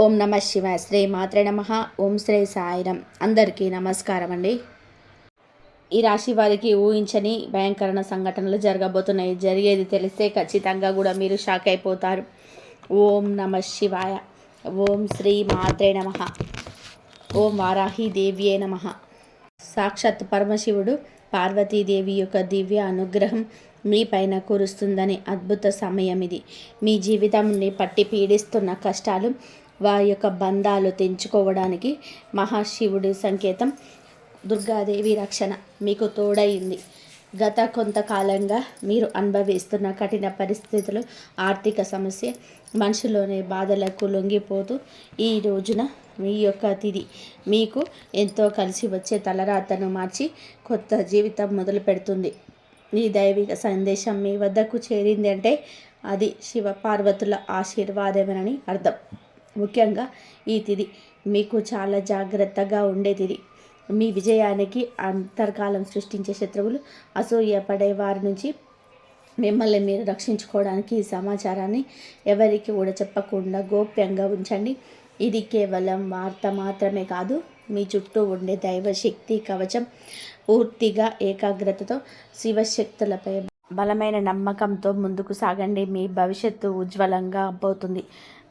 ఓం నమ శివాయ. శ్రీ మాత్రే నమ. ఓం శ్రీ సాయిరం. అందరికీ నమస్కారం అండి. ఈ రాశి వారికి ఊహించని భయంకరమైన సంఘటనలు జరగబోతున్నాయి. జరిగేది తెలిస్తే ఖచ్చితంగా కూడా మీరు షాక్ అయిపోతారు. ఓం నమ శివాయ. ఓం శ్రీ మాత్రే నమ. ఓం వారాహి దేవ్యే నమ. సాక్షాత్ పరమశివుడు పార్వతీదేవి యొక్క దివ్య అనుగ్రహం మీ పైన కురుస్తుందని అద్భుత సమయం ఇది. మీ జీవితాన్ని పట్టి పీడిస్తున్న కష్టాలు, వారి యొక్క బంధాలు తెంచుకోవడానికి మహాశివుడి సంకేతం దుర్గాదేవి రక్షణ మీకు తోడైంది. గత కొంతకాలంగా మీరు అనుభవిస్తున్న కఠిన పరిస్థితులు, ఆర్థిక సమస్య, మనుషులోని బాధలకు లొంగిపోతూ ఈ రోజున మీ యొక్క తిథి మీకు ఎంతో కలిసి వచ్చే తలరాతను మార్చి కొత్త జీవితం మొదలు పెడుతుంది. ఈ దైవిక సందేశం మీ వద్దకు చేరింది అంటే అది శివ పార్వతుల ఆశీర్వాదమేనని అర్థం. ముఖ్యంగా ఈ తిథి మీకు చాలా జాగ్రత్తగా ఉండే తిథి. మీ విజయానికి అంతర్కాలం సృష్టించే శత్రువులు, అసూయపడే వారి నుంచి మిమ్మల్ని మీరు రక్షించుకోవడానికి ఈ సమాచారాన్ని ఎవరికి కూడా చెప్పకుండా గోప్యంగా ఉంచండి. ఇది కేవలం వార్త మాత్రమే కాదు, మీ చుట్టూ ఉండే దైవశక్తి కవచం. పూర్తిగా ఏకాగ్రతతో శివశక్తులపై బలమైన నమ్మకంతో ముందుకు సాగండి. మీ భవిష్యత్తు ఉజ్వలంగా పోతుంది.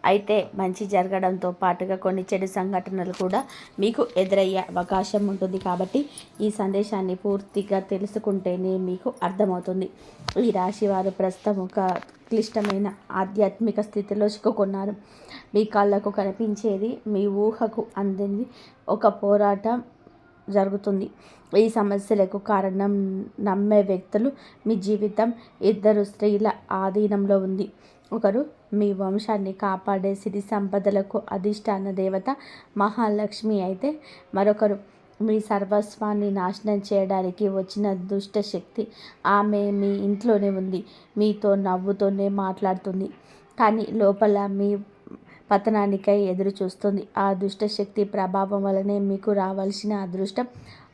అయితే మంచి జరగడంతో పాటుగా కొన్ని చెడు సంఘటనలు కూడా మీకు ఎదురయ్యే అవకాశం ఉంటుంది. కాబట్టి ఈ సందేశాన్ని పూర్తిగా తెలుసుకుంటేనే మీకు అర్థమవుతుంది. ఈ రాశి వారు ప్రస్తుతం ఒక క్లిష్టమైన ఆధ్యాత్మిక స్థితిలో చిక్కుకున్నారు. మీ కళ్ళకు కనిపించేది మీ ఊహకు అందింది ఒక పోరాటం జరుగుతుంది. ఈ సమస్యలకు కారణం నమ్మే వ్యక్తులు మీ జీవితం ఇద్దరు స్త్రీల ఆధీనంలో ఉంది. ఒకరు మీ వంశాన్ని కాపాడే సిరి సంపదలకు అధిష్టాన దేవత మహాలక్ష్మి అయితే మరొకరు మీ సర్వస్వాన్ని నాశనం చేయడానికి వచ్చిన దుష్ట శక్తి. ఆమె మీ ఇంట్లోనే ఉంది, మీతో నవ్వుతూనే మాట్లాడుతుంది, కానీ లోపల మీ పతనానికై ఎదురు చూస్తుంది. ఆ దుష్టశక్తి ప్రభావం వలనే మీకు రావాల్సిన అదృష్టం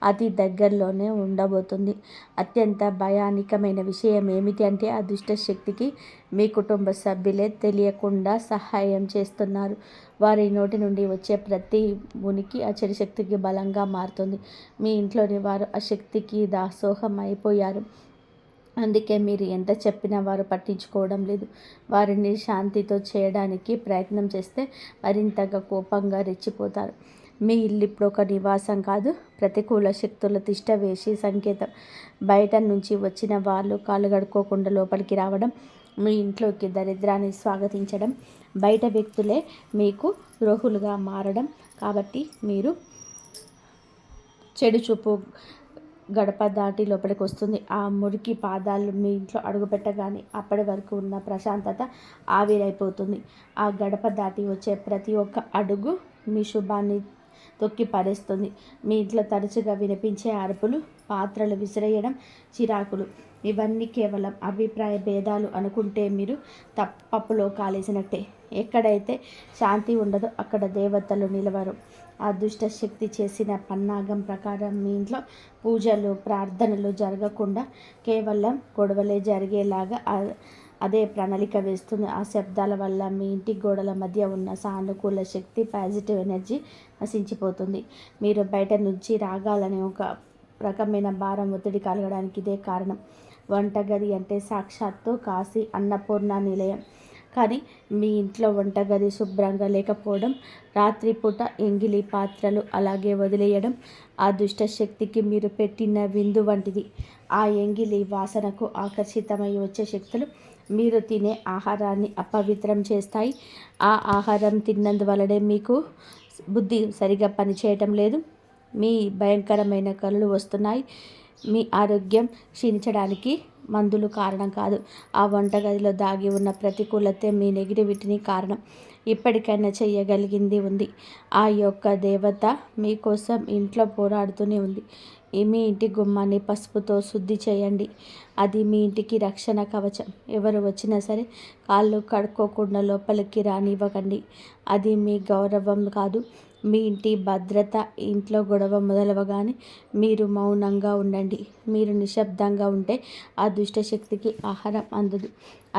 అతి దగ్గరలోనే ఉండబోతుంది. అత్యంత భయానకమైన విషయం ఏమిటి అంటే ఆ దుష్టశక్తికి మీ కుటుంబ సభ్యులే తెలియకుండా సహాయం చేస్తున్నారు. వారి నోటి నుండి వచ్చే ప్రతి ఉనికి ఆ చెడు శక్తికి బలంగా మారుతుంది. మీ ఇంట్లోని వారు ఆ శక్తికి దాసోహం అయిపోయారు. అందుకే మీరు ఎంత చెప్పినా వారు పట్టించుకోవడం లేదు. వారిని శాంతితో చేయడానికి ప్రయత్నం చేస్తే మరింతగా కోపంగా రెచ్చిపోతారు. మీ ఇల్లు ఇప్పుడు ఒక నివాసం కాదు, ప్రతికూల శక్తుల తిష్ట వేసి సంకేతం. బయట నుంచి వచ్చిన వాళ్ళు కాళ్ళు కడుక్కోకుండా లోపలికి రావడం, మీ ఇంట్లోకి దరిద్రాన్ని స్వాగతించడం, బయట వ్యక్తులే మీకు ద్రోహులుగా మారడం. కాబట్టి మీరు చెడు చూపు గడప దాటి లోపలికి వస్తుంది. ఆ మురికి పాదాలు మీ ఇంట్లో అడుగుపెట్టగానే అప్పటి వరకు ఉన్న ప్రశాంతత ఆవిరైపోతుంది. ఆ గడప దాటి వచ్చే ప్రతి ఒక్క అడుగు మీ శుభాన్ని తొక్కి పడేస్తుంది. మీ ఇంట్లో తరచుగా వినిపించే అరుపులు, పాత్రలు విసిరేయడం, చిరాకులు, ఇవన్నీ కేవలం అభిప్రాయ భేదాలు అనుకుంటే మీరు పప్పులో కాలేసినట్టే. ఎక్కడైతే శాంతి ఉండదో అక్కడ దేవతలు నిలవరు. ఆ దుష్ట శక్తి చేసిన పన్నాగం ప్రకారం మీ ఇంట్లో పూజలు, ప్రార్థనలు జరగకుండా కేవలం గొడవలే జరిగేలాగా అదే ప్రణాళిక వేస్తుంది. ఆ శబ్దాల వల్ల మీ ఇంటి గోడల మధ్య ఉన్న సానుకూల శక్తి, పాజిటివ్ ఎనర్జీ నశించిపోతుంది. మీరు బయట నుంచి రాగాలని ఒక రకమైన భారం, ఒత్తిడి కలగడానికి ఇదే కారణం. వంటగది అంటే సాక్షాత్తు కాశీ అన్నపూర్ణ నిలయం. కానీ మీ ఇంట్లో వంటగది శుభ్రంగా లేకపోవడం, రాత్రిపూట ఎంగిలి పాత్రలు అలాగే వదిలేయడం ఆ దుష్టశక్తికి మీరు పెట్టిన విందు వంటిది. ఆ ఎంగిలి వాసనకు ఆకర్షితమై వచ్చే శక్తులు మీరు తినే ఆహారాన్ని అపవిత్రం చేస్తాయి. ఆ ఆహారం తిన్నందువలనే మీకు బుద్ధి సరిగా పనిచేయటం లేదు, మీ భయంకరమైన కళ్ళు వస్తున్నాయి. మీ ఆరోగ్యం క్షీణించడానికి మందులు కారణం కాదు, ఆ వంటగదిలో దాగి ఉన్న ప్రతికూలతే మీ నెగిటివిటీని కారణం. ఇప్పటికైనా చేయగలిగింది ఉంది. ఆ యొక్క దేవత మీకోసం ఇంట్లో పోరాడుతూనే ఉంది. మీ ఇంటి గుమ్మాన్ని పసుపుతో శుద్ధి చేయండి. అది మీ ఇంటికి రక్షణ కవచం. ఎవరు వచ్చినా సరే కాళ్ళు కడుక్కోకుండా లోపలికి రానివ్వకండి. అది మీ గౌరవం కాదు, మీ ఇంటి భద్రత, ఇంట్లో గొడవ మొదలవగానే మీరు మౌనంగా ఉండండి. మీరు నిశ్శబ్దంగా ఉంటే ఆ దుష్టశక్తికి ఆహారం అందదు,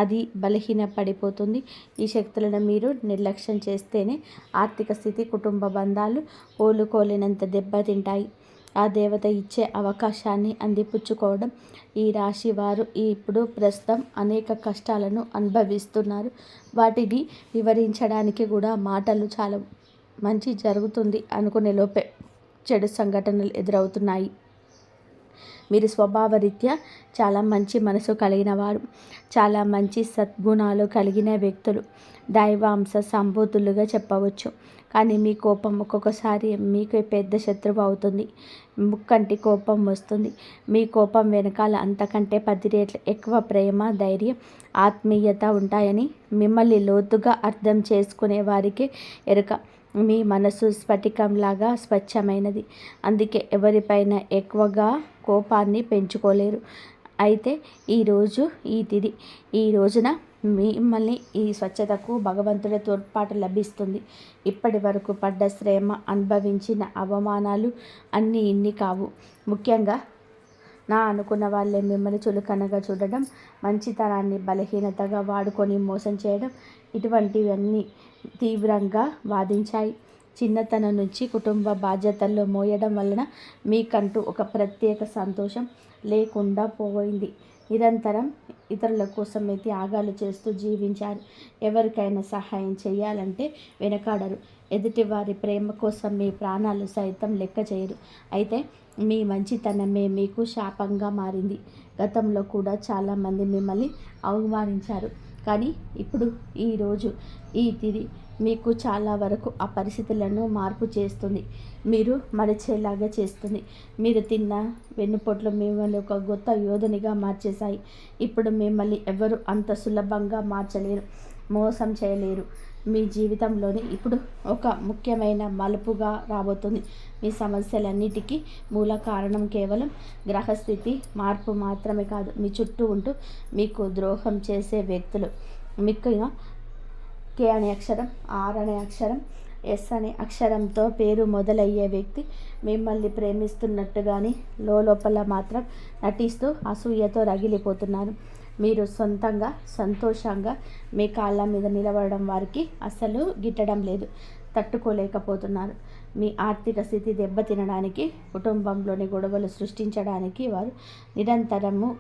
అది బలహీన పడిపోతుంది. ఈ శక్తులను మీరు నిర్లక్ష్యం చేస్తేనే ఆర్థిక స్థితి, కుటుంబ బంధాలు కోలుకోలేనంత దెబ్బతింటాయి. ఆ దేవత ఇచ్చే అవకాశాన్ని అందిపుచ్చుకోవడం. ఈ రాశి వారు ఇప్పుడు ప్రస్తుతం అనేక కష్టాలను అనుభవిస్తున్నారు. వాటిని వివరించడానికి కూడా మాటలు చాలవు. మంచి జరుగుతుంది అనుకునే లోపే చెడు సంఘటనలు ఎదురవుతున్నాయి. మీరు స్వభావరీత్యా చాలా మంచి మనసు కలిగిన వారు, చాలా మంచి సద్గుణాలు కలిగిన వ్యక్తులు, దైవాంశ సంభూతులుగా చెప్పవచ్చు. కానీ మీ కోపం ఒక్కొక్కసారి మీకు పెద్ద శత్రువు అవుతుంది. ముక్కంటి కోపం వస్తుంది. మీ కోపం వెనకాల అంతకంటే 10 రెట్లు ఎక్కువ ప్రేమ, ధైర్యం, ఆత్మీయత ఉంటాయని మిమ్మల్ని లోతుగా అర్థం చేసుకునే వారికి ఎరుక. మీ మనసు స్ఫటికంలాగా స్వచ్ఛమైనది. అందుకే ఎవరిపైన ఎక్కువగా కోపాన్ని పెంచుకోలేరు. అయితే ఈరోజు ఈ తిథి, ఈ రోజున మిమ్మల్ని ఈ స్వచ్ఛతకు భగవంతుడి తోడ్పాటు లభిస్తుంది. ఇప్పటి వరకు పడ్డ శ్రమ, అనుభవించిన అవమానాలు అన్నీ ఇన్ని కావు. ముఖ్యంగా నా అనుకున్న వాళ్ళే మిమ్మల్ని చులకనగా చూడడం, మంచితనాన్ని బలహీనతగా వాడుకొని మోసం చేయడం, ఇటువంటివన్నీ తీవ్రంగా బాధించాయి. చిన్నతనం నుంచి కుటుంబ బాధ్యతల్లో మోయడం వలన మీకంటూ ఒక ప్రత్యేక సంతోషం లేకుండా పోయింది. నిరంతరం ఇతరుల కోసమే త్యాగాలు చేస్తూ జీవించారు. ఎవరికైనా సహాయం చేయాలంటే వెనకాడరు. ఎదుటివారి ప్రేమ కోసం మీ ప్రాణాలు సైతం లెక్క చేయరు. అయితే మీ మంచితనమే మీకు శాపంగా మారింది. గతంలో కూడా చాలామంది మిమ్మల్ని అవమానించారు. కానీ ఇప్పుడు ఈరోజు ఈ తిథి మీకు చాలా వరకు ఆ పరిస్థితులను మార్పు చేస్తుంది. మీరు మరిచేలాగా చేస్తుంది. మీరు తిన్న వెన్నుపోట్లు మిమ్మల్ని ఒక గొప్ప యోధునిగా మార్చేశాయి. ఇప్పుడు మిమ్మల్ని ఎవరు అంత సులభంగా మార్చలేరు, మోసం చేయలేరు. మీ జీవితంలోని ఇప్పుడు ఒక ముఖ్యమైన మలుపుగా రాబోతుంది. మీ సమస్యలన్నిటికీ మూల కారణం కేవలం గ్రహస్థితి మార్పు మాత్రమే కాదు, మీ చుట్టూ ఉంటూ మీకు ద్రోహం చేసే వ్యక్తులు. ముఖ్యంగా కే అనే అక్షరం, ఆర్ అనే అక్షరం, ఎస్ అనే అక్షరంతో పేరు మొదలయ్యే వ్యక్తి మిమ్మల్ని ప్రేమిస్తున్నట్టుగాని లోపల మాత్రం నటిస్తూ అసూయతో రగిలిపోతున్నారు. మీరు సొంతంగా సంతోషంగా మీ కాళ్ళ మీద నిలబడడం వారికి అసలు గిట్టడం లేదు, తట్టుకోలేకపోతున్నారు. మీ ఆర్థిక స్థితి దెబ్బతినడానికి, కుటుంబంలోని గొడవలు సృష్టించడానికి వారు నిరంతరము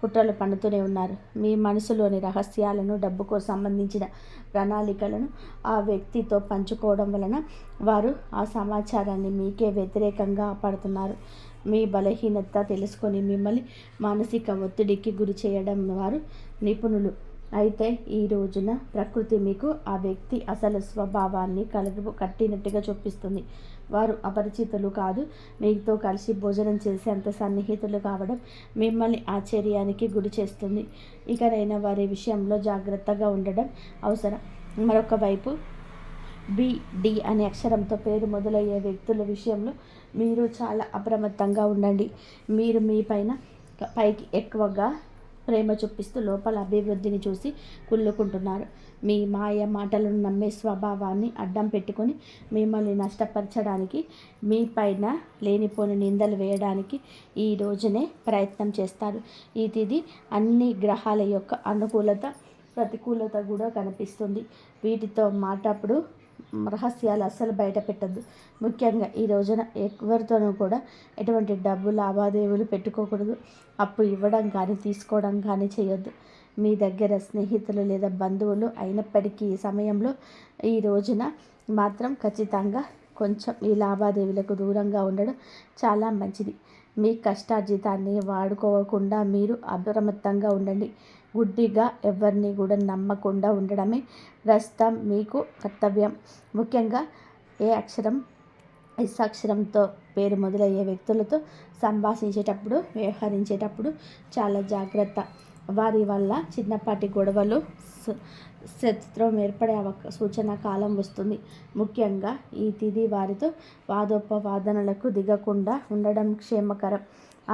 కుట్రలు పన్నుతూనే ఉన్నారు. మీ మనసులోని రహస్యాలను, డబ్బుకు సంబంధించిన ప్రణాళికలను ఆ వ్యక్తితో పంచుకోవడం వలన వారు ఆ సమాచారాన్ని మీకే వ్యతిరేకంగా పడుతున్నారు. మీ బలహీనత తెలుసుకొని మిమ్మల్ని మానసిక ఒత్తిడికి గురి చేయడం వారు నిపుణులు. అయితే ఈ రోజున ప్రకృతి మీకు ఆ వ్యక్తి అసలు స్వభావాన్ని కట్టినట్టుగా చూపిస్తుంది. వారు అపరిచితులు కాదు, మీతో కలిసి భోజనం చేసేంత సన్నిహితులు కావడం మిమ్మల్ని ఆశ్చర్యానికి గురి చేస్తుంది. ఇకనైనా వారి విషయంలో జాగ్రత్తగా ఉండడం అవసరం. మరొక వైపు డి అనే అక్షరంతో పేరు మొదలయ్యే వ్యక్తుల విషయంలో మీరు చాలా అప్రమత్తంగా ఉండండి. మీరు మీ పైకి ఎక్కువగా ప్రేమ చూపిస్తూ లోపల అభివృద్ధిని చూసి కుళ్ళుకుంటున్నారు. మీ మాయ మాటలను నమ్మే స్వభావాన్ని అడ్డం పెట్టుకొని మిమ్మల్ని నష్టపరచడానికి, మీ పైన లేనిపోని నిందలు వేయడానికి ఈ రోజునే ప్రయత్నం చేస్తారు. ఈ తిథి అన్ని గ్రహాల యొక్క అనుకూలత, ప్రతికూలత కూడా కనిపిస్తుంది. వీటితో మాటప్పుడు రహస్యాలు అస్సలు బయట పెట్టద్దు. ముఖ్యంగా ఈ రోజున ఎవరితోనూ కూడా ఎటువంటి డబ్బు లావాదేవీలు పెట్టుకోకూడదు. అప్పు ఇవ్వడం కానీ తీసుకోవడం కానీ చేయొద్దు. మీ దగ్గర స్నేహితులు లేదా బంధువులు అయినప్పటికీ ఈ సమయంలో ఈ రోజున మాత్రం ఖచ్చితంగా కొంచెం ఈ లావాదేవీలకు దూరంగా ఉండడం చాలా మంచిది. మీ కష్టార్జితాన్ని వాడుకోకుండా మీరు అప్రమత్తంగా ఉండండి. గుడ్డిగా ఎవరిని కూడా నమ్మకుండా ఉండడమే ప్రస్తుతం మీకు కర్తవ్యం. ముఖ్యంగా ఏ అక్షరం, ఎస్ అక్షరంతో పేరు మొదలయ్యే వ్యక్తులతో సంభాషించేటప్పుడు, వ్యవహరించేటప్పుడు చాలా జాగ్రత్త. వారి వల్ల చిన్నపాటి గొడవలు, శత్రుత్వం ఏర్పడే సూచన కాలం వస్తుంది. ముఖ్యంగా ఈ తిథి వారితో వాదోపవాదనలకు దిగకుండా ఉండడం క్షేమకరం.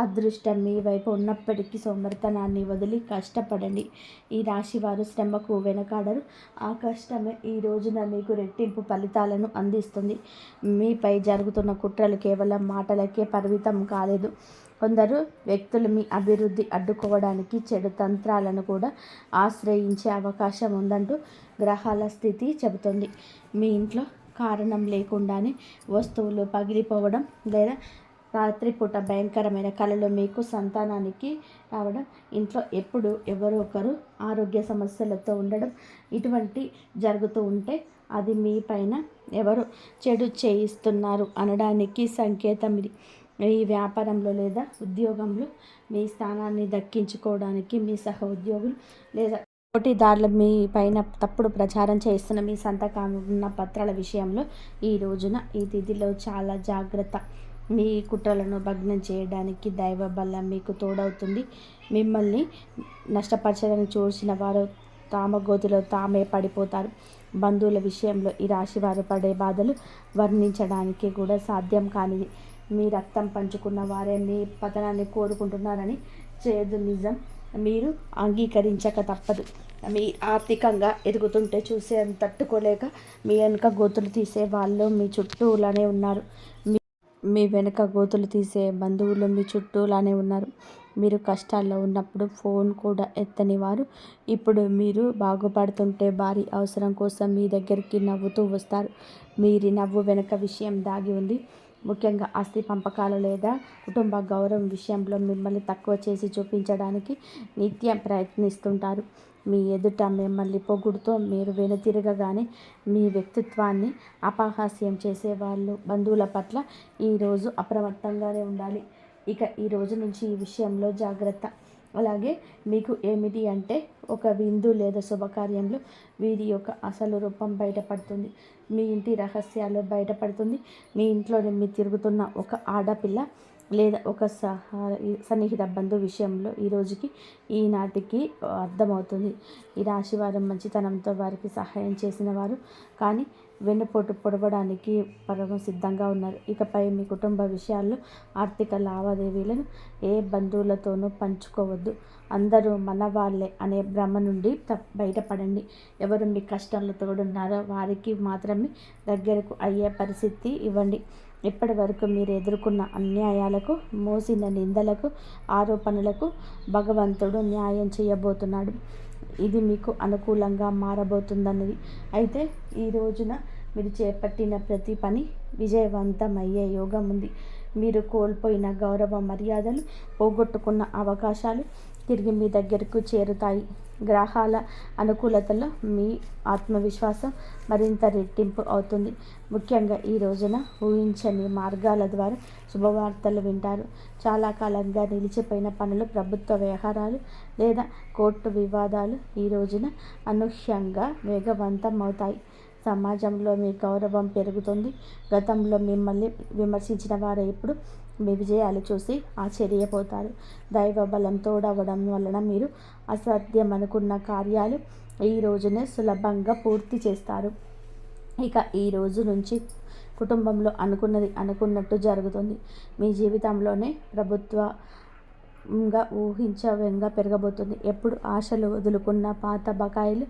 అదృష్టం మీ వైపు ఉన్నప్పటికీ సోమరితనాన్ని వదిలి కష్టపడండి. ఈ రాశి వారు శ్రమకు వెనకాడరు. ఆ కష్టమే ఈ రోజున మీకు రెట్టింపు ఫలితాలను అందిస్తుంది. మీపై జరుగుతున్న కుట్రలు కేవలం మాటలకే పరిమితం కాలేదు. కొందరు వ్యక్తులు మీ అభివృద్ధి అడ్డుకోవడానికి చెడు తంత్రాలను కూడా ఆశ్రయించే అవకాశం ఉందంటూ గ్రహాల స్థితి చెబుతుంది. మీ ఇంట్లో కారణం లేకుండానే వస్తువులు పగిలిపోవడం లేదా రాత్రిపూట భయంకరమైన కలలు మీకు సంతానానికి రావడం, ఇంట్లో ఎప్పుడు ఎవరో ఒకరు ఆరోగ్య సమస్యలతో ఉండడం, ఇటువంటి జరుగుతూ ఉంటే అది మీ పైన ఎవరు చెడు చేయిస్తున్నారు అనడానికి సంకేతం ఇది. ఈ వ్యాపారంలో లేదా ఉద్యోగంలో మీ స్థానాన్ని దక్కించుకోవడానికి మీ సహ ఉద్యోగులు లేదా పోటీదారులు మీ పైన తప్పుడు ప్రచారం చేస్తున్న మీ సంతకాలు ఉన్న పత్రాల విషయంలో ఈ రోజున ఈ తిథిలో చాలా జాగ్రత్త. మీ కుట్రలను భగ్నం చేయడానికి దైవ బలం మీకు తోడవుతుంది. మిమ్మల్ని నష్టపరచాలని చూసిన వారు తామ గోతిలో తామే పడిపోతారు. బంధువుల విషయంలో ఈ రాశి వారు పడే బాధలు వర్ణించడానికి కూడా సాధ్యం కానిది. మీ రక్తం పంచుకున్న వారే మీ పతనాన్ని కోరుకుంటున్నారని చేదు నిజం మీరు అంగీకరించక తప్పదు. మీ ఆర్థికంగా ఎదుగుతుంటే చూసే తట్టుకోలేక మీ వెనుక గోతులు తీసే వాళ్ళు మీ చుట్టూలానే ఉన్నారు. మీ వెనుక గోతులు తీసే బంధువులు మీ చుట్టూలానే ఉన్నారు. మీరు కష్టాల్లో ఉన్నప్పుడు ఫోన్ కూడా ఎత్తని వారు ఇప్పుడు మీరు బాగుపడుతుంటే భారీ అవసరం కోసం మీ దగ్గరికి నవ్వుతూ వస్తారు. మీరి నవ్వు వెనుక విషయం దాగి ఉంది. ముఖ్యంగా ఆస్తి పంపకాలు లేదా కుటుంబ గౌరవం విషయంలో మిమ్మల్ని తక్కువ చేసి చూపించడానికి నిత్యం ప్రయత్నిస్తుంటారు. మీ ఎదుట మిమ్మల్ని పొగుడుతూ మీరు వెనుతిరగగానే మీ వ్యక్తిత్వాన్ని అపహాస్యం చేసేవాళ్ళు బంధువుల పట్ల ఈరోజు అప్రమత్తంగానే ఉండాలి. ఇక ఈ రోజు నుంచి ఈ విషయంలో జాగ్రత్త. అలాగే మీకు ఏమిటి అంటే ఒక విందు లేదా శుభకార్యంలో వీరి యొక్క అసలు రూపం బయటపడుతుంది. మీ ఇంటి రహస్యాలు బయటపడుతుంది. మీ ఇంట్లో మీ తిరుగుతున్న ఒక ఆడపిల్ల లేదా ఒక సన్నిహిత బంధు విషయంలో ఈనాటికి అర్థమవుతుంది. ఈ రాశివారు మంచితనంతో వారికి సహాయం చేసిన వారు కానీ వెన్నుపోటు పొడవడానికి పరమ సిద్ధంగా ఉన్నారు. ఇకపై మీ కుటుంబ విషయాల్లో ఆర్థిక లావాదేవీలను ఏ బంధువులతోనూ పంచుకోవద్దు. అందరూ మన వాళ్ళే అనే భ్రమ నుండి బయటపడండి. ఎవరు మీ కష్టంలో తోడున్నారో వారికి మాత్రమే దగ్గరకు అయ్యే పరిస్థితి ఇవ్వండి. ఇప్పటి వరకు మీరు ఎదుర్కొన్న అన్యాయాలకు, మోసిన నిందలకు, ఆరోపణలకు భగవంతుడు న్యాయం చేయబోతున్నాడు. ఇది మీకు అనుకూలంగా మారబోతుందన్నది. అయితే ఈ రోజున మీరు చేపట్టిన ప్రతి పని విజయవంతమయ్యే యోగం ఉంది. మీరు కోల్పోయిన గౌరవ మర్యాదలు, పోగొట్టుకున్న అవకాశాలు తిరిగి మీ దగ్గరకు చేరుతాయి. గ్రహాల అనుకూలతలో మీ ఆత్మవిశ్వాసం మరింత రెట్టింపు అవుతుంది. ముఖ్యంగా ఈ రోజున ఊహించని మార్గాల ద్వారా శుభవార్తలు వింటారు. చాలా కాలంగా నిలిచిపోయిన పనులు, ప్రభుత్వ వ్యవహారాలు లేదా కోర్టు వివాదాలు ఈ రోజున అనూహ్యంగా వేగవంతం అవుతాయి. సమాజంలో మీ గౌరవం పెరుగుతుంది. గతంలో మిమ్మల్ని విమర్శించిన వారు ఇప్పుడు మీ విజయాలు చూసి ఆశ్చర్యపోతారు. దైవ బలం తోడవడం వలన మీరు అసాధ్యం అనుకున్న కార్యాలు ఈ రోజునే సులభంగా పూర్తి చేస్తారు. ఇక ఈ రోజు నుంచి కుటుంబంలో అనుకున్నది అనుకున్నట్టు జరుగుతుంది. మీ జీవితంలోనే ప్రభుత్వంగా ఊహించవంగా పెరగబోతుంది. ఎప్పుడు ఆశలు వదులుకున్న పాత బకాయిలు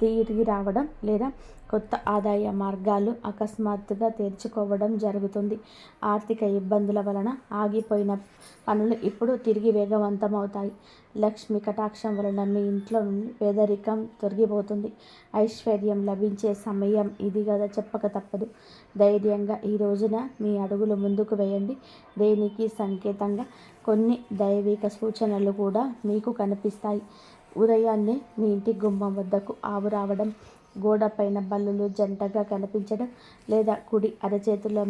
తిరిగి రావడం లేదా కొత్త ఆదాయ మార్గాలు అకస్మాత్తుగా తెరుచుకోవడం జరుగుతుంది. ఆర్థిక ఇబ్బందుల వలన ఆగిపోయిన పనులు ఇప్పుడు తిరిగి వేగవంతమవుతాయి. లక్ష్మి కటాక్షం వలన మీ ఇంట్లో నుండి పేదరికం తొలగిపోతుంది. ఐశ్వర్యం లభించే సమయం ఇది కదా, చెప్పక తప్పదు. ధైర్యంగా ఈ రోజున మీ అడుగులు ముందుకు వేయండి. దేనికి సంకేతంగా కొన్ని దైవిక సూచనలు కూడా మీకు కనిపిస్తాయి. ఉదయాన్నే మీ ఇంటి గుమ్మం వద్దకు ఆవు రావడం, గోడ పైన బల్లులు జంటగా కనిపించడం లేదా కుడి అరచేతిలో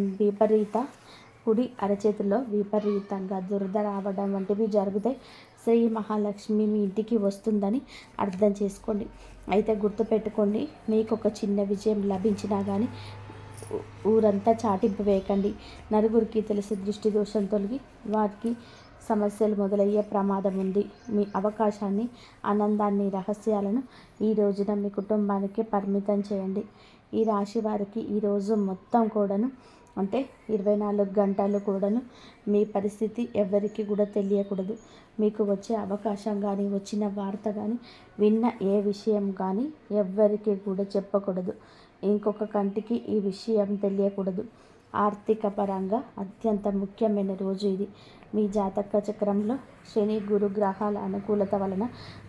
విపరీతంగా దురద రావడం వంటివి జరిగితే శ్రీ మహాలక్ష్మి మీ ఇంటికి వస్తుందని అర్థం చేసుకోండి. అయితే గుర్తుపెట్టుకోండి, మీకు ఒక చిన్న విజయం లభించినా కానీ ఊరంతా చాటింపు వేయకండి. నలుగురికి తెలిసి దృష్టి దోషం తొలగి వారికి సమస్యలు మొదలయ్యే ప్రమాదం ఉంది. మీ అవకాశాన్ని, ఆనందాన్ని, రహస్యాలను ఈ రోజున మీ కుటుంబానికి పరిమితం చేయండి. ఈ రాశి వారికి ఈరోజు మొత్తం కూడాను అంటే 24 గంటలు కూడాను మీ పరిస్థితి ఎవరికి కూడా తెలియకూడదు. మీకు వచ్చే అవకాశం కానీ, వచ్చిన వార్త కానీ, విన్న ఏ విషయం కానీ ఎవ్వరికి కూడా చెప్పకూడదు. ఇంకొక కంటికి ఈ విషయం తెలియకూడదు. ఆర్థిక పరంగా అత్యంత ముఖ్యమైన రోజు ఇది. మీ జాతక చక్రంలో శని గురు గ్రహాల అనుకూలత వలన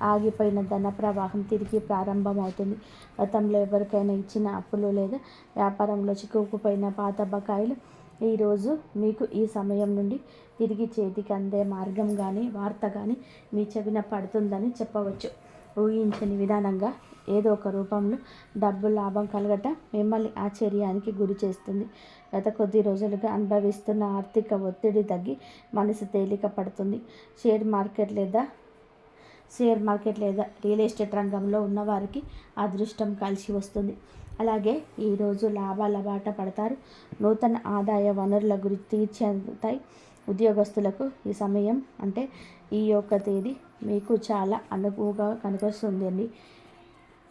ఆగిపోయిన ధన ప్రవాహం తిరిగి ప్రారంభమవుతుంది. గతంలో ఎవరికైనా ఇచ్చిన అప్పులు లేదా వ్యాపారంలో చిక్కుకుపోయిన పాత బకాయిలు ఈరోజు మీకు ఈ సమయం నుండి తిరిగి చేతికి అందే మార్గం కానీ, వార్త కానీ మీ చెవిన పడుతుందని చెప్పవచ్చు. ఊహించని విధానంగా ఏదో ఒక రూపంలో డబ్బు లాభం కలగటం మిమ్మల్ని ఆశ్చర్యానికి గురి చేస్తుంది. గత కొద్ది రోజులుగా అనుభవిస్తున్న ఆర్థిక ఒత్తిడి తగ్గి మనసు తేలిక పడుతుంది. షేర్ మార్కెట్ లేదా రియల్ ఎస్టేట్ రంగంలో ఉన్నవారికి అదృష్టం కలిసి వస్తుంది. అలాగే ఈరోజు లాభాల బాట పడతారు. నూతన ఆదాయ వనరుల గురించి తీర్చేతాయి. ఉద్యోగస్తులకు ఈ సమయం అంటే ఈ యొక్క తేదీ మీకు చాలా అనుకువగా కనిపిస్తుంది.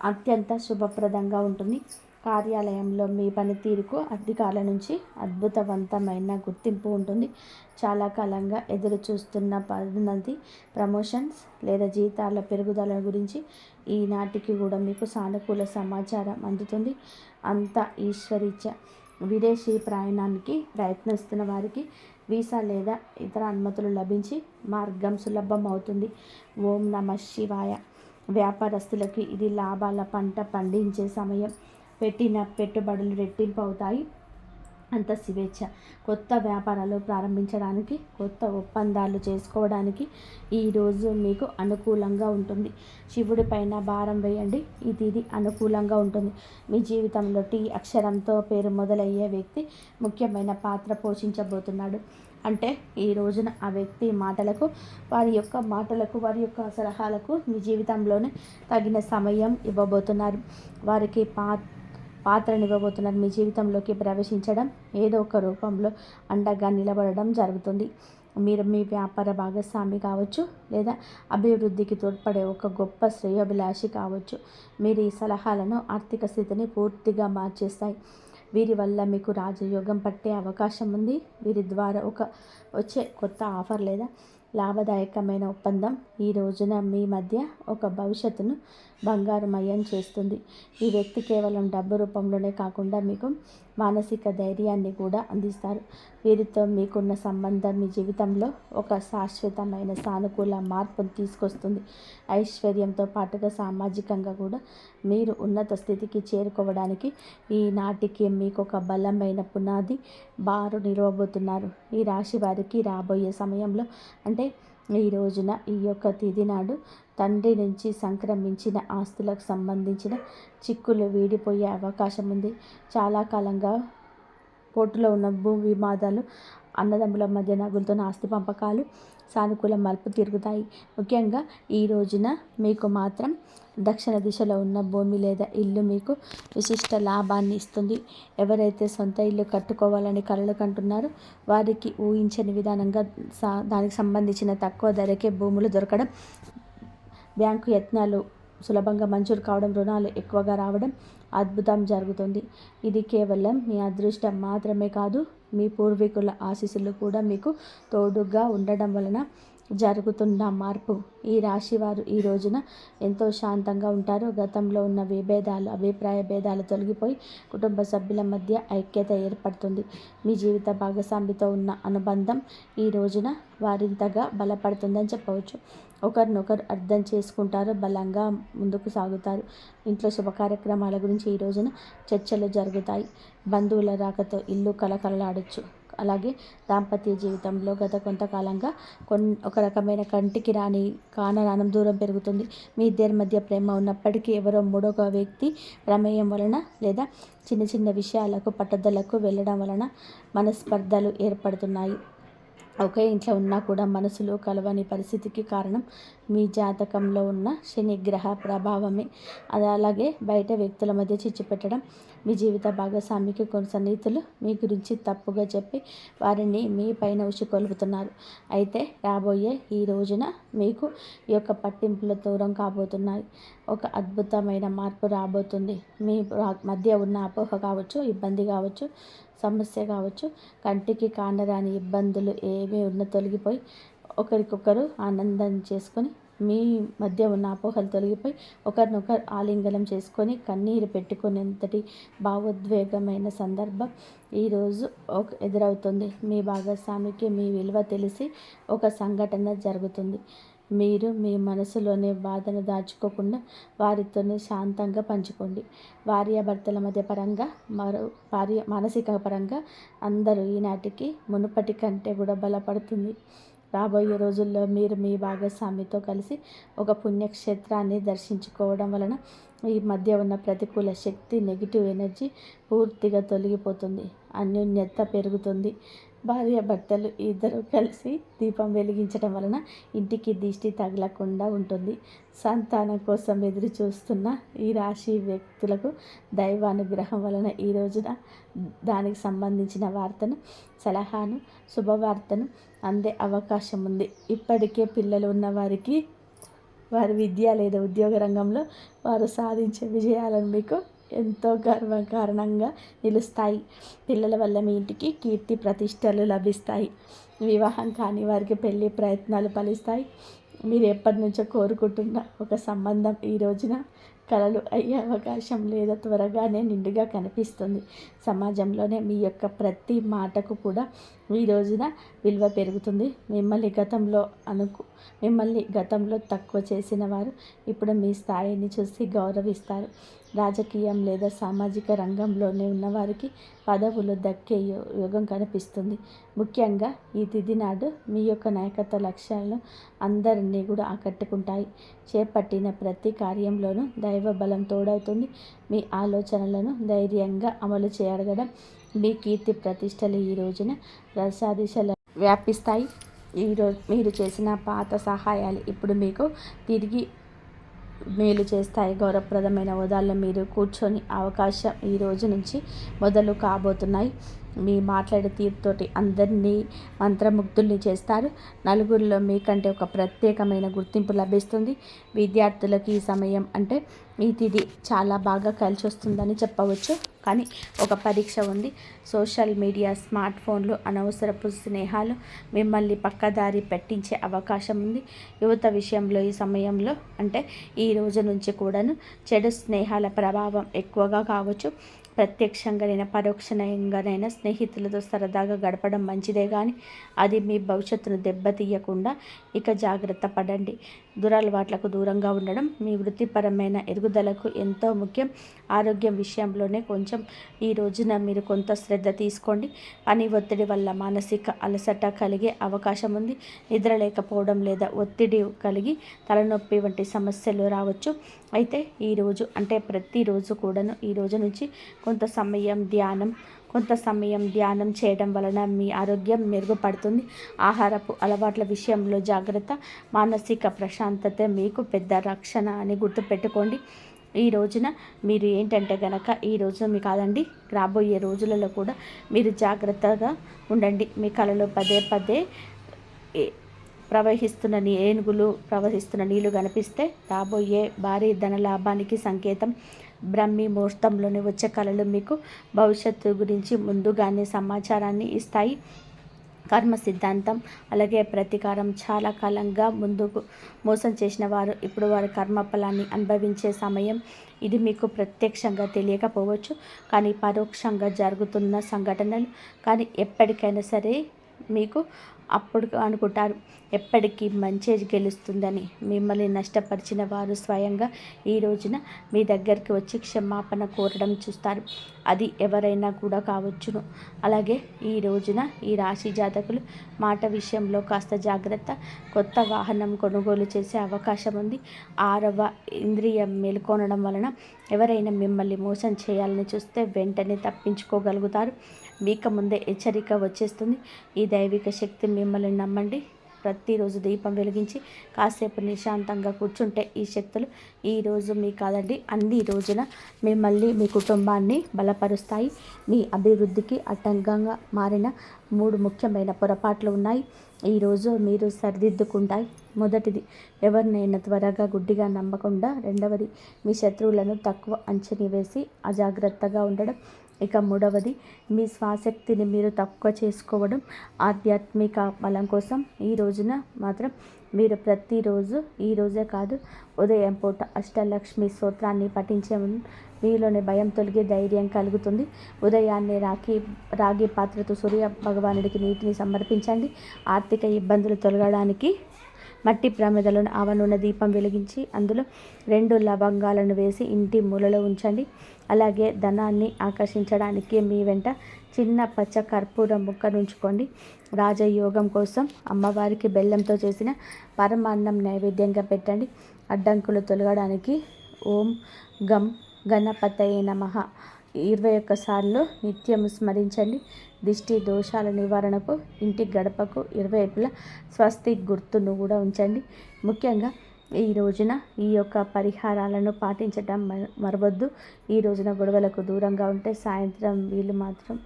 అత్యంత శుభప్రదంగా ఉంటుంది. కార్యాలయంలో మీ పనితీరుకు అధికారుల నుంచి అద్భుతవంతమైన గుర్తింపు ఉంటుంది. చాలా కాలంగా ఎదురు చూస్తున్న పదోన్నతి, ప్రమోషన్స్ లేదా జీతాల పెరుగుదల గురించి ఈనాటికి కూడా మీకు సానుకూల సమాచారం అందుతుంది. అంతా ఈశ్వరీచ్ఛ. విదేశీ ప్రయాణానికి ప్రయత్నిస్తున్న వారికి వీసా లేదా ఇతర అనుమతులు లభించి మార్గం సులభం అవుతుంది. ఓం నమః శివాయ. వ్యాపారస్తులకి ఇది లాభాల పంట పండించే సమయం. పెట్టిన పెట్టుబడులు రెట్టింపు అవుతాయి. అంత స్వేచ్ఛ. కొత్త వ్యాపారాలు ప్రారంభించడానికి, కొత్త ఒప్పందాలు చేసుకోవడానికి ఈరోజు మీకు అనుకూలంగా ఉంటుంది. శివుడి పైన భారం వేయండి. ఇది అనుకూలంగా ఉంటుంది. మీ జీవితంలో టీ అక్షరంతో పేరు మొదలయ్యే వ్యక్తి ముఖ్యమైన పాత్ర పోషించబోతున్నాడు. అంటే ఈ రోజున ఆ వ్యక్తి మాటలకు, వారి యొక్క సలహాలకు మీ జీవితంలోనే తగిన సమయం ఇవ్వబోతున్నారు. వారికి పాత్రనివ్వబోతున్నారు. మీ జీవితంలోకి ప్రవేశించడం, ఏదో ఒక రూపంలో అండగా నిలబడడం జరుగుతుంది. మీరు మీ వ్యాపార భాగస్వామి కావచ్చు, లేదా అభివృద్ధికి తోడ్పడే ఒక గొప్ప శ్రేయోభిలాషి కావచ్చు. మీరు ఈ సలహాలను ఆర్థిక స్థితిని పూర్తిగా మార్చేస్తాయి. వీరి వల్ల మీకు రాజయోగం పట్టే అవకాశం ఉంది. వీరి ద్వారా వచ్చే కొత్త ఆఫర్ లేదా లాభదాయకమైన ఒప్పందం ఈ రోజున మీ మధ్య ఒక భవిష్యత్తును బంగారుమయం చేస్తుంది. ఈ వ్యక్తి కేవలం డబ్బు రూపంలోనే కాకుండా మీకు మానసిక ధైర్యాన్ని కూడా అందిస్తారు. వీరితో మీకున్న సంబంధం మీ జీవితంలో ఒక శాశ్వతమైన సానుకూల మార్పును తీసుకొస్తుంది. ఐశ్వర్యంతో పాటుగా సామాజికంగా కూడా మీరు ఉన్నత స్థితికి చేరుకోవడానికి ఈనాటికి మీకు ఒక బలమైన పునాది బారు నిలవబోతున్నారు. ఈ రాశి వారికి రాబోయే సమయంలో అంటే ఈ రోజున ఈ యొక్క తిథి నాడు తండ్రి నుంచి సంక్రమించిన ఆస్తులకు సంబంధించిన చిక్కులు వీడిపోయే అవకాశం ఉంది. చాలా కాలంగా కోర్టులో ఉన్న భూ వివాదాలు, అన్నదమ్ముల మధ్య నగులుతున్న ఆస్తి పంపకాలు సానుకూల మలుపు తిరుగుతాయి. ముఖ్యంగా ఈ రోజున మీకు మాత్రం దక్షిణ దిశలో ఉన్న భూమి లేదా ఇల్లు మీకు విశిష్ట లాభాన్ని ఇస్తుంది. ఎవరైతే సొంత ఇల్లు కట్టుకోవాలని కలలు కంటున్నారో వారికి ఊహించని విధానంగా దానికి సంబంధించిన తక్కువ ధరకే భూములు దొరకడం, బ్యాంకు యత్నాలు సులభంగా మంజూరు కావడం, రుణాలు ఎక్కువగా రావడం అద్భుతం జరుగుతుంది. ఇది కేవలం మీ అదృష్టం మాత్రమే కాదు, మీ పూర్వీకుల ఆశీస్సులు కూడా మీకు తోడుగా ఉండడం వలన జరుగుతున్న మార్పు. ఈ రాశి వారు ఈ రోజున ఎంతో శాంతంగా ఉంటారు. గతంలో ఉన్న అభిప్రాయ భేదాలు తొలగిపోయి కుటుంబ సభ్యుల మధ్య ఐక్యత ఏర్పడుతుంది. మీ జీవిత భాగస్వామితో ఉన్న అనుబంధం ఈ రోజున వారింతగా బలపడుతుందని చెప్పవచ్చు. ఒకరినొకరు అర్థం చేసుకుంటారు, బలంగా ముందుకు సాగుతారు. ఇంట్లో శుభ కార్యక్రమాల గురించి ఈ రోజున చర్చలు జరుగుతాయి. బంధువుల రాకతో ఇల్లు కలకలలాడొచ్చు. అలాగే దాంపత్య జీవితంలో గత కొంతకాలంగా ఒక రకమైన కంటికి కానరానం దూరం పెరుగుతుంది. మీ ఇద్దరి మధ్య ప్రేమ ఉన్నప్పటికీ ఎవరో మూడొక వ్యక్తి ప్రమేయం వలన లేదా చిన్న చిన్న విషయాలకు పట్టుదలకు వెళ్ళడం వలన మనస్పర్ధలు ఏర్పడుతున్నాయి. ఒకే ఇంట్లో ఉన్నా కూడా మనసులో కలవని పరిస్థితికి కారణం మీ జాతకంలో ఉన్న శనిగ్రహ ప్రభావమే. అది అలాగే బయట వ్యక్తుల మధ్య చిచ్చు పెట్టడం, మీ జీవిత భాగస్వామికి కొన్ని సన్నిహితులు మీ గురించి తప్పుగా చెప్పి వారిని మీ పైన ఉసుకొల్పుతున్నారు. అయితే రాబోయే ఈ రోజున మీకు ఈ యొక్క పట్టింపుల దూరం కాబోతున్నాయి. ఒక అద్భుతమైన మార్పు రాబోతుంది. మీ మధ్య ఉన్న అపోహ కావచ్చు, ఇబ్బంది కావచ్చు, సమస్య కావచ్చు, కంటికి కానరాని ఇబ్బందులు ఏమీ ఉన్న తొలగిపోయి ఒకరికొకరు ఆనందం చేసుకొని మీ మధ్య ఉన్న అపోహలు తొలగిపోయి ఒకరినొకరు ఆలింగనం చేసుకొని కన్నీరు పెట్టుకునేంతటి భావోద్వేగమైన సందర్భం ఈరోజు ఎదురవుతుంది. మీ భాగస్వామికి మీ విలువ తెలిసి ఒక సంఘటన జరుగుతుంది. మీరు మీ మనసులోని బాధను దాచుకోకుండా వారితోనే శాంతంగా పంచుకోండి. భార్యాభర్తల మధ్య పరంగా మానసిక పరంగా అందరూ ఈనాటికి మునుపటి కంటే కూడా బలపడుతుంది. రాబోయే రోజుల్లో మీరు మీ భాగస్వామితో కలిసి ఒక పుణ్యక్షేత్రాన్ని దర్శించుకోవడం వలన ఈ మధ్య ఉన్న ప్రతికూల శక్తి, నెగిటివ్ ఎనర్జీ పూర్తిగా తొలగిపోతుంది. అన్యోన్యత పెరుగుతుంది. భార్యాభర్తలు ఇద్దరు కలిసి దీపం వెలిగించడం వలన ఇంటికి దిష్టి తగలకుండా ఉంటుంది. సంతానం కోసం ఎదురు చూస్తున్న ఈ రాశి వ్యక్తులకు దైవానుగ్రహం వలన ఈ రోజున దానికి సంబంధించిన వార్తను, సలహాను, శుభవార్తను అందే అవకాశం ఉంది. ఇప్పటికే పిల్లలు ఉన్న వారికి వారి విద్య లేదా ఉద్యోగ రంగంలో వారు సాధించే విజయాలను మీకు ఎంతో కారణంగా నిలుస్తాయి. పిల్లల వల్ల మీ ఇంటికి కీర్తి ప్రతిష్టలు లభిస్తాయి. వివాహం కాని వారికి పెళ్లి ప్రయత్నాలు ఫలిస్తాయి. మీరు ఎప్పటి నుంచో కోరుకుంటున్న ఒక సంబంధం ఈ రోజున కలలు అయ్యే అవకాశం లేదా త్వరగానే నిండుగా కనిపిస్తుంది. సమాజంలోనే మీ యొక్క ప్రతి మాటకు కూడా ఈ రోజున విలువ పెరుగుతుంది. మిమ్మల్ని గతంలో తక్కువ చేసిన వారు ఇప్పుడు మీ స్థాయిని చూసి గౌరవిస్తారు. రాజకీయం లేదా సామాజిక రంగంలోనే ఉన్నవారికి పదవులు దక్కే యోగం కనిపిస్తుంది. ముఖ్యంగా ఈ తిథి నాడు మీ యొక్క నాయకత్వ లక్ష్యాలను అందరినీ కూడా ఆకట్టుకుంటాయి. చేపట్టిన ప్రతి కార్యంలోనూ దైవ బలం తోడవుతుంది. మీ ఆలోచనలను ధైర్యంగా అమలు చేయగలగడం మీ కీర్తి ప్రతిష్టలు ఈ రోజున దశ వ్యాపిస్తాయి. ఈరోజు మీరు చేసిన పాత సహాయాలు ఇప్పుడు మీకు తిరిగి మేలు చేస్తాయి. గౌరవప్రదమైన హోదాల్లో మీరు కూర్చొని అవకాశం ఈ రోజు నుంచి మొదలు కాబోతున్నాయి. మీ మాట్లాడే తీరుతోటి అందరినీ మంత్రముగ్ధుల్ని చేస్తారు. నలుగురిలో మీకంటే ఒక ప్రత్యేకమైన గుర్తింపు లభిస్తుంది. విద్యార్థులకు ఈ సమయం అంటే ఈ తిథి చాలా బాగా కలిసి వస్తుందని చెప్పవచ్చు. కానీ ఒక పరీక్ష ఉంది. సోషల్ మీడియా, స్మార్ట్ ఫోన్లు, అనవసరపు స్నేహాలు మిమ్మల్ని పక్కదారి పెట్టించే అవకాశం ఉంది. యువత విషయంలో ఈ సమయంలో అంటే ఈ రోజు నుంచి కూడాను చెడు స్నేహాల ప్రభావం ఎక్కువగా కావచ్చు. ప్రత్యక్షంగానైనా పరోక్షంగానైనా స్నేహితులతో సరదాగా గడపడం మంచిదే, కానీ అది మీ భవిష్యత్తును దెబ్బతీయకుండా ఇక జాగ్రత్త పడండి. దురలవాట్లకు దూరంగా ఉండడం మీ వృత్తిపరమైన ఎదుగుదలకు ఎంతో ముఖ్యం. ఆరోగ్యం విషయంలోనే కొంచెం ఈ రోజున మీరు కొంత శ్రద్ధ తీసుకోండి. పని ఒత్తిడి వల్ల మానసిక అలసట కలిగే అవకాశం ఉంది. నిద్ర లేకపోవడం లేదా ఒత్తిడి కలిగి తలనొప్పి వంటి సమస్యలు రావచ్చు. అయితే ఈరోజు అంటే ప్రతిరోజు కూడాను ఈ రోజు నుంచి కొంత సమయం ధ్యానం చేయడం వలన మీ ఆరోగ్యం మెరుగుపడుతుంది. ఆహారపు అలవాట్ల విషయంలో జాగ్రత్త, మానసిక ప్రశాంతత మీకు పెద్ద రక్షణ అని గుర్తుపెట్టుకోండి. ఈ రోజున మీరు ఏంటంటే కనుక ఈ రోజు మీ కాదండి, రాబోయే రోజులలో కూడా మీరు జాగ్రత్తగా ఉండండి. మీ కలలో పదే ప్రవహిస్తున్న నీళ్లు కనిపిస్తే రాబోయే భారీ ధన లాభానికి సంకేతం. బ్రహ్మీ ముహూర్తంలోనే వచ్చే కళలు మీకు భవిష్యత్తు గురించి ముందుగానే సమాచారాన్ని ఇస్తాయి. కర్మ సిద్ధాంతం అలాగే ప్రతీకారం చాలా కాలంగా ముందుకు మోసం చేసిన వారు ఇప్పుడు వారి కర్మఫలాన్ని అనుభవించే సమయం ఇది. మీకు ప్రత్యక్షంగా తెలియకపోవచ్చు, కానీ పరోక్షంగా జరుగుతున్న సంఘటనలు. కానీ ఎప్పటికైనా సరే మీకు అప్పుడు అనుకుంటారు ఎప్పటికీ మంచి గెలుస్తుందని. మిమ్మల్ని నష్టపరిచిన వారు స్వయంగా ఈ రోజున మీ దగ్గరికి వచ్చి క్షమాపణ కోరడం చూస్తారు. అది ఎవరైనా కూడా కావచ్చును. అలాగే ఈ రోజున ఈ రాశి జాతకులు మాట విషయంలో కాస్త జాగ్రత్త. కొత్త వాహనం కొనుగోలు చేసే అవకాశం ఉంది. 6వ ఇంద్రియం మేల్కొనడం వలన ఎవరైనా మిమ్మల్ని మోసం చేయాలని చూస్తే వెంటనే తప్పించుకోగలుగుతారు. మీకు ముందే హెచ్చరిక వచ్చేస్తుంది. ఈ దైవిక శక్తి మిమ్మల్ని నమ్మండి. ప్రతిరోజు దీపం వెలిగించి కాసేపు నిశాంతంగా కూర్చుంటే ఈ శక్తులు ఈరోజు మీ కాదండి అన్ని రోజున మిమ్మల్ని మీ కుటుంబాన్ని బలపరుస్తాయి. మీ అభివృద్ధికి అడ్డంకంగా మారిన 3 ముఖ్యమైన పొరపాట్లు ఉన్నాయి. ఈరోజు మీరు సరిదిద్దుకుంటాయి. మొదటిది, ఎవరినైనా త్వరగా గుడ్డిగా నమ్మకుండా. రెండవది, మీ శత్రువులను తక్కువ అంచనా వేసి అజాగ్రత్తగా ఉండడం. ఇక మూడవది, మీ స్వశక్తిని మీరు తక్కువ చేసుకోవడం. ఆధ్యాత్మిక బలం కోసం ఈ రోజున మాత్రం మీరు ప్రతిరోజు, ఈరోజే కాదు ఉదయం పూట అష్టలక్ష్మి స్తోత్రాన్ని పఠించే మీలోని భయం తొలగి ధైర్యం కలుగుతుంది. ఉదయాన్నే రాగి పాత్రతో సూర్య భగవానుడికి నీటిని సమర్పించండి. ఆర్థిక ఇబ్బందులు తొలగడానికి మట్టి ప్రమిదలను ఆవనూనె దీపం వెలిగించి అందులో 2 లవంగాలను వేసి ఇంటి మూలలో ఉంచండి. అలాగే ధనాన్ని ఆకర్షించడానికి మీ వెంట చిన్న పచ్చ కర్పూరం ముక్కను ఉంచుకోండి. రాజయోగం కోసం అమ్మవారికి బెల్లంతో చేసిన పరమాన్నం నైవేద్యంగా పెట్టండి. అడ్డంకులు తొలగడానికి ఓం గం గణపతయే నమః 21 సార్లు నిత్యం స్మరించండి. దిష్టి దోషాల నివారణకు ఇంటి గడపకు ఇరువైపులా స్వస్తి గుర్తును కూడా ఉంచండి. ముఖ్యంగా ఈ రోజున ఈ యొక్క పరిహారాలను పాటించడం మరవద్దు. ఈ రోజున గొడవలకు దూరంగా ఉంటే సాయంత్రం వీళ్ళు మాత్రం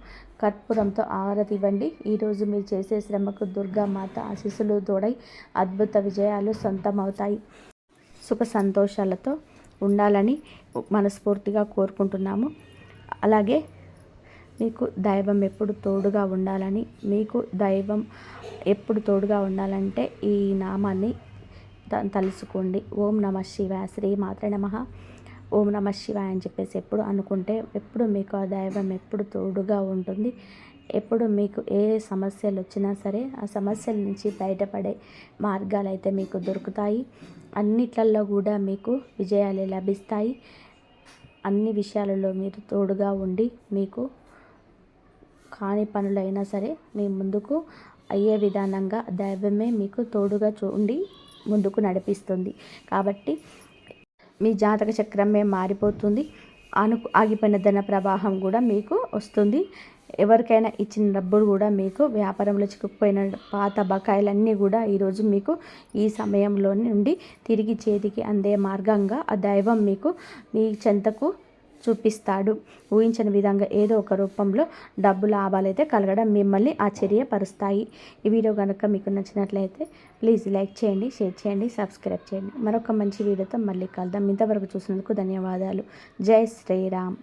కర్పూరంతో ఆరతి ఇవ్వండి. ఈరోజు మీరు చేసే శ్రమకు దుర్గామాత ఆశీస్సులు తోడై అద్భుత విజయాలు సొంతమవుతాయి. సుఖ సంతోషాలతో ఉండాలని మనస్ఫూర్తిగా కోరుకుంటున్నాము. అలాగే మీకు దైవం ఎప్పుడు తోడుగా ఉండాలని, మీకు దైవం ఎప్పుడు తోడుగా ఉండాలంటే ఈ నామాన్ని తలుసుకోండి. ఓం నమ శివాయ, శ్రీ మాత్రే నమః, ఓం నమ శివాయ అని చెప్పేసి ఎప్పుడు అనుకుంటే ఎప్పుడు మీకు ఆ దైవం ఎప్పుడు తోడుగా ఉంటుంది. ఎప్పుడు మీకు ఏ సమస్యలు వచ్చినా సరే ఆ సమస్యల నుంచి బయటపడే మార్గాలు అయితే మీకు దొరుకుతాయి. అన్నిట్లలో కూడా మీకు విజయాలు లభిస్తాయి. అన్ని విషయాలలో మీరు తోడుగా ఉండి మీకు కాని పనులైనా సరే మీ ముందుకు అయ్యే విధానంగా దైవమే మీకు తోడుగా ఉండి ముందుకు నడిపిస్తుంది. కాబట్టి మీ జాతక చక్రమే మారిపోతుంది. ఆగిపోయిన ధన ప్రవాహం కూడా మీకు వస్తుంది. ఎవరికైనా ఇచ్చిన డబ్బులు కూడా మీకు వ్యాపారంలో చిక్కుకుపోయిన పాత బకాయిలన్నీ కూడా ఈరోజు మీకు ఈ సమయంలో నుండి తిరిగి చేతికి అందే మార్గంగా ఆ దైవం మీకు మీ చెంతకు చూపిస్తాడు. ఊహించని విధంగా ఏదో ఒక రూపంలో డబ్బు లాభాలు అయితే కలగడం మిమ్మల్ని ఆశ్చర్యపరుస్తాయి. ఈ వీడియో కనుక మీకు నచ్చినట్లయితే ప్లీజ్ లైక్ చేయండి, షేర్ చేయండి, సబ్స్క్రైబ్ చేయండి. మరొక మంచి వీడియోతో మళ్ళీ కలుద్దాం. ఇంతవరకు చూసినందుకు ధన్యవాదాలు. జై శ్రీరామ్.